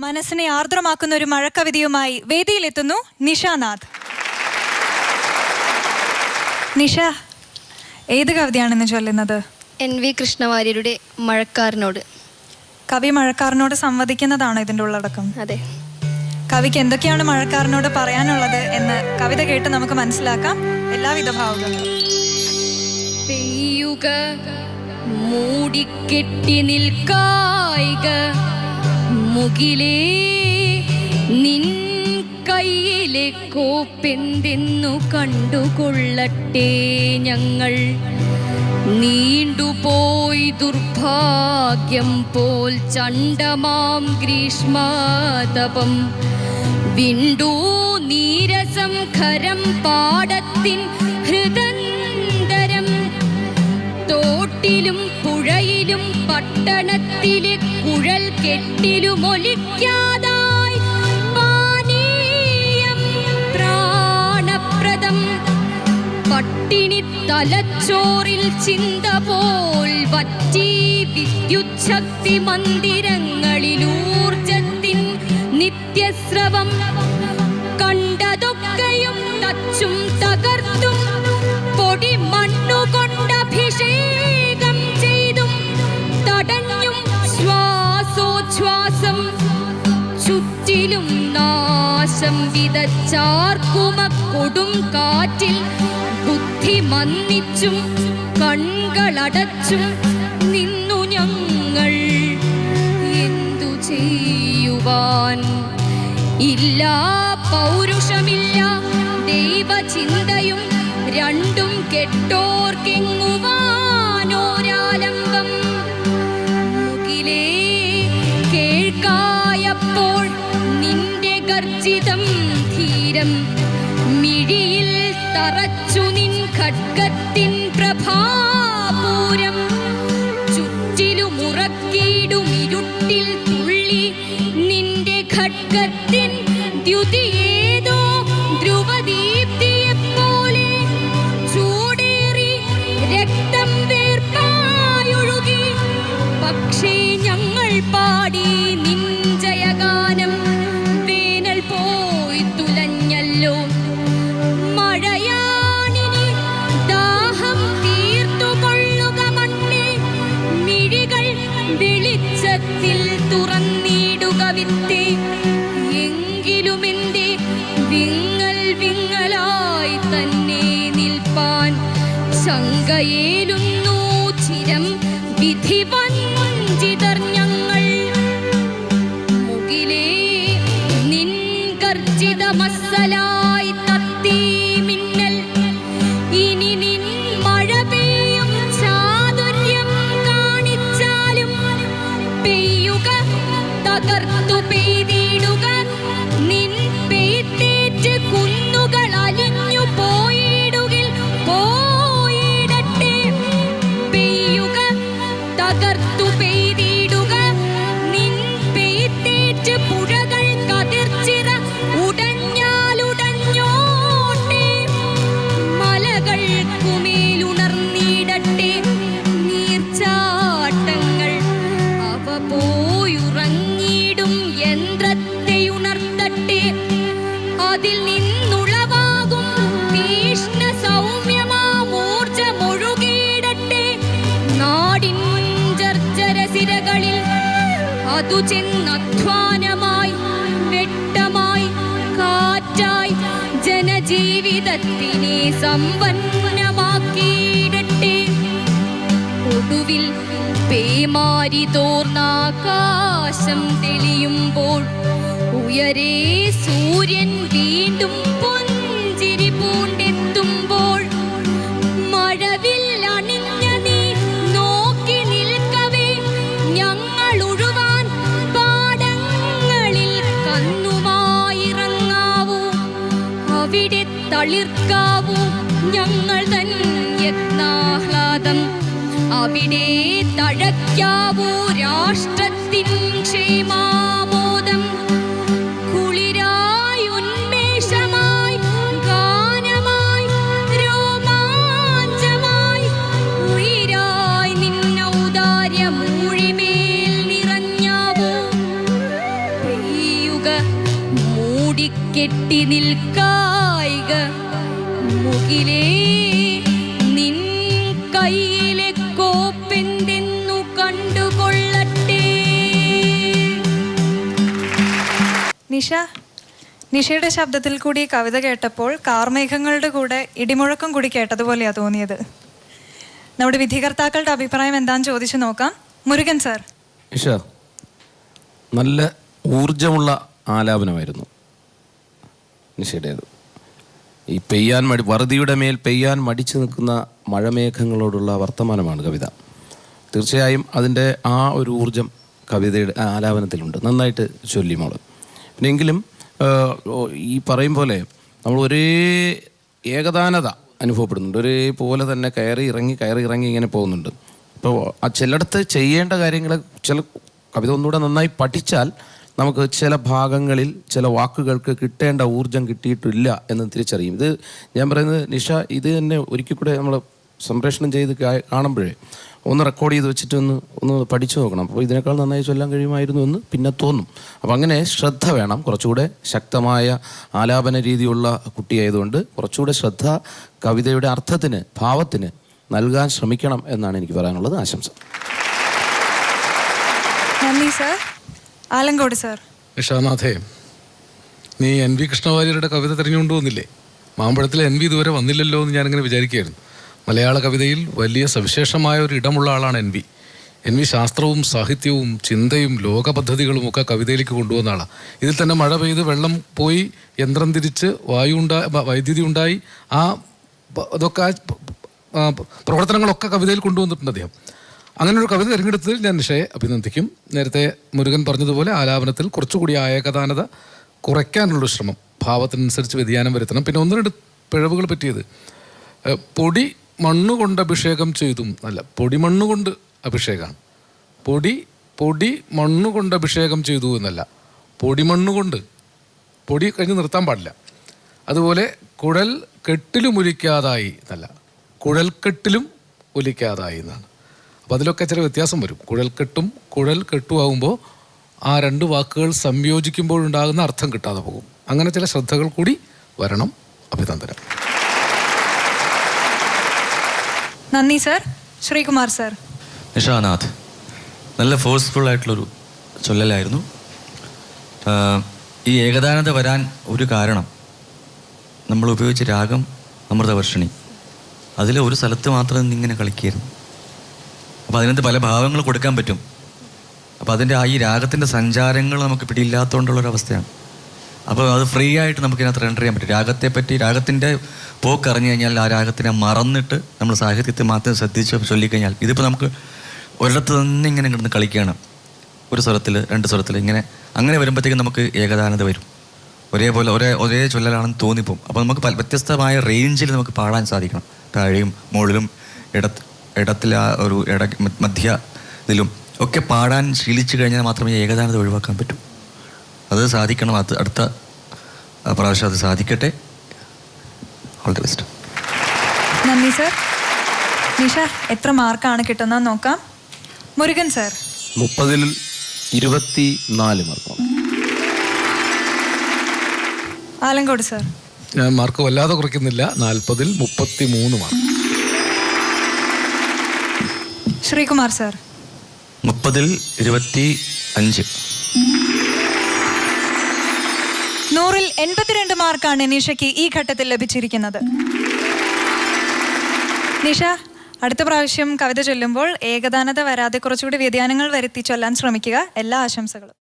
മനസ്സിനെ ആർദ്രമാക്കുന്ന ഒരു മഴക്കവിതയുമായി വേദിയിലെത്തുന്നു നിഷാനാഥ്. നിഷ, ഏത് കവിതയാണെന്ന് ചൊല്ലുന്നത്? NV കൃഷ്ണവാര്യരുടെ മഴക്കാരനോട്. കവി മഴക്കാരനോട് സംവദിക്കുന്നതാണോ ഇതിൻ്റെ ഉള്ളടക്കം? അതെ. കവിക്ക് എന്തൊക്കെയാണ് മഴക്കാരനോട് പറയാനുള്ളത് എന്ന് കവിത കേട്ട് നമുക്ക് മനസ്സിലാക്കാം. എല്ലാവിധ ഭാവുകളും. പെയ്യുക മൂടിക്കെട്ടി നിൽക്കായിക മുകിലേ, നിൻ കയ്യിലെ കോപ്പെന്തെന്നു കണ്ടുകൊള്ളട്ടെ ഞങ്ങൾ. നീണ്ടുപോയി ദുർഭാഗ്യം പോൽ ചണ്ടമാം ഗ്രീഷ്മതപം. വിണ്ടു നീരസം ഖരം പാടത്തിൻ ഹൃദന്തരം. തോട്ടിലും പുഴയിലും പട്ടണത്തിലെ കുഴൽ കെട്ടിലുമൊലിക്കാതായി പാനീയം പ്രാണപ്രദം. പട്ടിണി തലച്ചോറിൽ ചിന്ത പോൽ വറ്റി വിദ്യുച്ഛക്തി മന്ദിരങ്ങളിലൂർജത്തിൻ നിത്യസ്രവം. കണ്ടതൊക്കെയും തച്ചും തകർത്തും പൊടി മണ്ണുകൊണ്ടഭിഷേകം ചെയ്തും തടഞ്ഞും ശ്വാസോച്ഛ്വാസം. ചുറ്റിലും നാശം വിതച്ചാർക്കുമ കൊടും കാറ്റിൽ ബുദ്ധി മന്ദിച്ചും കൺകളടച്ചും നിന്നു ഞങ്ങൾ. എന്തു ചെയ്യുവാൻ? ഇല്ല പൗരുഷമില്ല ദൈവചിന്തയും, രണ്ടും കെട്ടോർക്കെങ്ങുവാനോരാലംബം. മുകിലേ കേൾക്കായപ്പോൾ നിന്റെ ഗർജിതം ധീരം. മിഴിയിൽ തറച്ചു നിൻ ഖഡ്ഗത്തിൻ പ്രഭാപൂരം. ചുറ്റിലുമുറക്കിടുമിരുട്ടിൽ തുള്ളി നിന്റെ ഖഡ്ഗത്തിൻ ദ്യുതിയേതോ ധ്രുവദീപ്തിയെപ്പോലെ ചൂടേറി രക്തം വേർപ്പായൊഴുകി. പക്ഷേ ഞങ്ങൾ പാടി നിൻ ജയഗാനം. വേനൽ പോയി തുലഞ്ഞല്ലോ, മഴയാണിനി ദാഹം തീർത്തുകൊള്ളുക മണ്ണേ. മിഴികൾ വെളിച്ചത്തിൽ തുറന്നിടുക വിത്തേ. എങ്കിലുമെന്റെ വിങ്ങൽ വിങ്ങലായി തന്നെ നിൽപ്പാൻ ശങ്കയേലുന്നു ചിരം വിധി വഞ്ചിതർ ഞങ്ങൾ. മുകിലേ നിൻ ഗർജിത മസ്സലായി തത്തി മിന്നൽ. ഇനി നിൻ മഴ പെയ്യും ചാതുര്യം കാണിച്ചാലും പെയ്യുക തകർത്തു പെയ്തിടുക. നിൻ പെയ്ത്തേറ്റ് കുന്നുകൾ അലിഞ്ഞു പോയിടുകിൽ പോയിടട്ടെ. പെയ്യുക തകർത്തു പെയ്തിടുക. നിൻ പെയ്ത്തേറ്റ് പുഴകൾ കതിർച്ചിറ ഉടഞ്ഞാലുടഞ്ഞോട്ടെ. മലകൾക്കുമേലുണർന്നിടട്ടെ നീർച്ചാട്ടങ്ങൾ. അവ പോയുറങ്ങിടും യന്ത്രത്തെ ഉണർത്തട്ടെ. അതിൽ നിന്നുളവാകും തീഷ്ണ സൗമ്യമാമൂർജമൊഴുകിയിടട്ടെ. നാടിൻ ജർജരസിരകളിൽ അതു ചെന്നധ്വാനമായി വെട്ടമായി കാറ്റായി ജനജീവിതത്തിനെ സമ്പന്നമാക്കിയിടട്ടെ. ഒടുവിൽ പേമാരി തോർന്നാകാശം തെളിയുമ്പോൾ ഉയരേ സൂര്യൻ വീണ്ടും പുഞ്ചിരി പൂണ്ടെത്തുമ്പോൾ മഴവിൽ അണിഞ്ഞ നീ നോക്കി നിൽക്കവേ ഞങ്ങൾ ഉഴുവാൻ പാടങ്ങളിൽ കന്നുമായിറങ്ങാവൂ. അവിടെ തളിർക്കാവൂ ഞങ്ങൾ തൻ യത്നാഹ്ലാദം. അവിടെ തഴയ്ക്കാവൂ രാഷ്ട്രത്തിൻ ക്ഷേമാമോദം. കുളിരായി ഉന്മേഷമായി ഗാനമായി രോമാഞ്ചമായി ഉയിരായി നിന്നൗദാര്യമൂഴിമേൽ നിറഞ്ഞാവൂ. മുക മൂടിക്കെട്ടി നിൽക്കായിക മുകിലേ നിൻ കയ്യിലെ കോപ്പെന്തെന്നു കണ്ടുകൊള്ളട്ടെ. നിഷയുടെ ശബ്ദത്തിൽ കൂടി കവിത കേട്ടപ്പോൾ കാർമേഘങ്ങളുടെ കൂടെ ഇടിമുഴക്കം കൂടി കേട്ടതുപോലെയാണ് തോന്നിയത്. നമ്മുടെ വിധികർത്താക്കളുടെ അഭിപ്രായം എന്താണെന്ന് ചോദിച്ചു നോക്കാം. മുരുകൻ സാർ. നിഷ, നല്ല ഊർജമുള്ള ആലാപനമായിരുന്നു നിഷയുടേത്. ഈ വറുതിയുടെ മേൽ പെയ്യാൻ മടിച്ചു നിൽക്കുന്ന മഴമേഘങ്ങളോടുള്ള വർത്തമാനമാണ് കവിത. തീർച്ചയായും അതിൻ്റെ ആ ഒരു ഊർജം കവിതയുടെ ആലാപനത്തിലുണ്ട്. നന്നായിട്ട് ചൊല്ലി മോള്. പിന്നെങ്കിലും ഈ പറയും പോലെ നമ്മൾ ഒരേ ഏകതാനത അനുഭവപ്പെടുന്നുണ്ട്. ഒരേപോലെ തന്നെ കയറി ഇറങ്ങി ഇങ്ങനെ പോകുന്നുണ്ട്. ഇപ്പോൾ ആ ചിലയിടത്ത് ചെയ്യേണ്ട കാര്യങ്ങൾ ചില കവിത ഒന്നുകൂടെ നന്നായി പഠിച്ചാൽ നമുക്ക് ചില ഭാഗങ്ങളിൽ ചില വാക്കുകൾക്ക് കിട്ടേണ്ട ഊർജം കിട്ടിയിട്ടില്ല എന്ന് തിരിച്ചറിയും. ഇത് ഞാൻ പറയുന്നത് നിഷ, ഇത് തന്നെ ഒരിക്കൽ കൂടെ നമ്മൾ സംപ്രേഷണം ചെയ്ത് കാണുമ്പോഴേ ഒന്ന് റെക്കോർഡ് ചെയ്ത് വെച്ചിട്ട് ഒന്ന് പഠിച്ചു നോക്കണം. അപ്പോൾ ഇതിനേക്കാൾ നന്നായി ചൊല്ലാൻ കഴിയുമായിരുന്നു എന്ന് പിന്നെ തോന്നും. അപ്പോൾ അങ്ങനെ ശ്രദ്ധ വേണം. കുറച്ചുകൂടെ ശക്തമായ ആലാപന രീതിയുള്ള കുട്ടിയായതുകൊണ്ട് കുറച്ചുകൂടെ ശ്രദ്ധ കവിതയുടെ അർത്ഥത്തിന്, ഭാവത്തിന് നൽകാൻ ശ്രമിക്കണം എന്നാണ് എനിക്ക് പറയാനുള്ളത്. ആശംസ. നന്ദി സർ. ആലങ്കോട് സർ. നിഷാനാഥേ, നീ എൻ വി കൃഷ്ണവാര്യരുടെ കവിത തിരഞ്ഞുകൊണ്ടു വന്നില്ലേ? മാമ്പഴത്തിൽ എൻ വി ഇതുവരെ വന്നില്ലല്ലോ എന്ന് ഞാനിങ്ങനെ വിചാരിക്കുകയായിരുന്നു. മലയാള കവിതയിൽ വലിയ സവിശേഷമായ ഒരു ഇടമുള്ള ആളാണ് എൻ വി. എൻ വി ശാസ്ത്രവും സാഹിത്യവും ചിന്തയും ലോകപദ്ധതികളും ഒക്കെ കവിതയിലേക്ക് കൊണ്ടുവന്ന ആളാണ്. ഇതിൽ തന്നെ മഴ പെയ്ത് വെള്ളം പോയി യന്ത്രം തിരിച്ച് വൈദ്യുതി ഉണ്ടായി അതൊക്കെ പ്രവർത്തനങ്ങളൊക്കെ കവിതയിൽ കൊണ്ടുവന്നിട്ടുണ്ട് അദ്ദേഹം. അങ്ങനെ ഒരു കവിത തിരഞ്ഞെടുത്തതിൽ ഞാൻ നിഷയെ അഭിനന്ദിക്കും. നേരത്തെ മുരുകൻ പറഞ്ഞതുപോലെ ആലാപനത്തിൽ കുറച്ചുകൂടി ഏകതാനത കുറയ്ക്കാനുള്ളൊരു ശ്രമം, ഭാവത്തിനനുസരിച്ച് വ്യതിയാനം വരുത്തണം. പിന്നെ ഒന്ന് രണ്ട് പിഴവുകൾ പറ്റിയത്, പൊടി മണ്ണുകൊണ്ട് അഭിഷേകം ചെയ്തും അല്ല, പൊടിമണ്ണുകൊണ്ട് അഭിഷേകമാണ്. പൊടി മണ്ണുകൊണ്ട് അഭിഷേകം ചെയ്തു എന്നല്ല, പൊടിമണ്ണുകൊണ്ട്. പൊടി കഴിഞ്ഞ് നിർത്താൻ പാടില്ല. അതുപോലെ കുഴൽ കെട്ടിലും ഒലിക്കാതായി എന്നല്ല, കുഴൽക്കെട്ടിലും ഒലിക്കാതായി എന്നാണ്. അപ്പോൾ അതിലൊക്കെ ചില വ്യത്യാസം വരും. കുഴൽ കെട്ടുമാകുമ്പോൾ ആ രണ്ട് വാക്കുകൾ സംയോജിക്കുമ്പോഴുണ്ടാകുന്ന അർത്ഥം കിട്ടാതെ പോകും. അങ്ങനെ ചില ശ്രദ്ധകൾ കൂടി വരണം. അഭിനന്ദനം. നന്ദി സർ. ശ്രീകുമാർ സർ. നിഷാനാഥ്, നല്ല ഫോഴ്സ്ഫുൾ ആയിട്ടുള്ളൊരു ചൊല്ലലായിരുന്നു. ഈ ഏകതാനത വരാൻ ഒരു കാരണം നമ്മൾ ഉപയോഗിച്ച രാഗം അമൃതവർഷിണി. അതിൽ ഒരു സ്ഥലത്ത് മാത്രം ഇങ്ങനെ കളിക്കുകയായിരുന്നു. അപ്പോൾ അതിനകത്ത് പല ഭാവങ്ങൾ കൊടുക്കാൻ പറ്റും. അപ്പോൾ അതിൻ്റെ ഈ രാഗത്തിൻ്റെ സഞ്ചാരങ്ങൾ നമുക്ക് പിടിയില്ലാത്തതുകൊണ്ടുള്ളൊരവസ്ഥയാണ്. അപ്പോൾ അത് ഫ്രീ ആയിട്ട് നമുക്കിതിനകത്ത് റെൻഡർ ചെയ്യാൻ പറ്റും. രാഗത്തെപ്പറ്റി, രാഗത്തിൻ്റെ പോക്കറിഞ്ഞു കഴിഞ്ഞാൽ ആ രാഗത്തിനെ മറന്നിട്ട് നമ്മൾ സാഹിത്യത്തെ മാത്രം ശ്രദ്ധിച്ച് ചൊല്ലിക്കഴിഞ്ഞാൽ, ഇതിപ്പോൾ നമുക്ക് ഒരിടത്ത് തന്നെ ഇങ്ങനെ കിടന്ന് കളിക്കുകയാണ്, ഒരു സ്വരത്തിൽ രണ്ട് സ്വരത്തിൽ ഇങ്ങനെ. അങ്ങനെ വരുമ്പോഴത്തേക്കും നമുക്ക് ഏകതാനത വരും. ഒരേ ചൊല്ലലാണെന്ന് തോന്നിപ്പോവും. അപ്പോൾ നമുക്ക് വ്യത്യസ്തമായ റേഞ്ചിൽ നമുക്ക് പാടാൻ സാധിക്കണം. താഴെയും മുകളിലും ഇടത്തിൽ ആ ഒരു മധ്യ ഇതിലും ഒക്കെ പാടാൻ ശീലിച്ചു കഴിഞ്ഞാൽ മാത്രമേ ഏകതാനത ഒഴിവാക്കാൻ പറ്റൂ. അത് സാധിക്കണം. അത് അടുത്ത പ്രാവശ്യം അത് സാധിക്കട്ടെ. All the best. നന്ദി സർ. നിഷ എത്ര മാർക്കാണ് കിട്ടുന്നത് നോക്കാം. മുരുകൻ സർ. 30-ൽ 24 മാർക്കാണ്. ആലങ്കോട് സർ. ഞാൻ മാർക്ക് വല്ലാതെ കുറയ്ക്കുന്നില്ല. 40-ൽ 33 മാർക്ക്. ശ്രീകുമാർ സർ. 30-ൽ 25. 100-ൽ 82 മാർക്കാണ് നിഷയ്ക്ക് ഈ ഘട്ടത്തിൽ ലഭിച്ചിരിക്കുന്നത്. നിഷ, അടുത്ത പ്രാവശ്യം കവിത ചൊല്ലുമ്പോൾ ഏകതാനത വരാതെ കുറച്ചുകൂടി വ്യതിയാനങ്ങൾ വരുത്തി ചൊല്ലാൻ ശ്രമിക്കുക. എല്ലാ ആശംസകളും.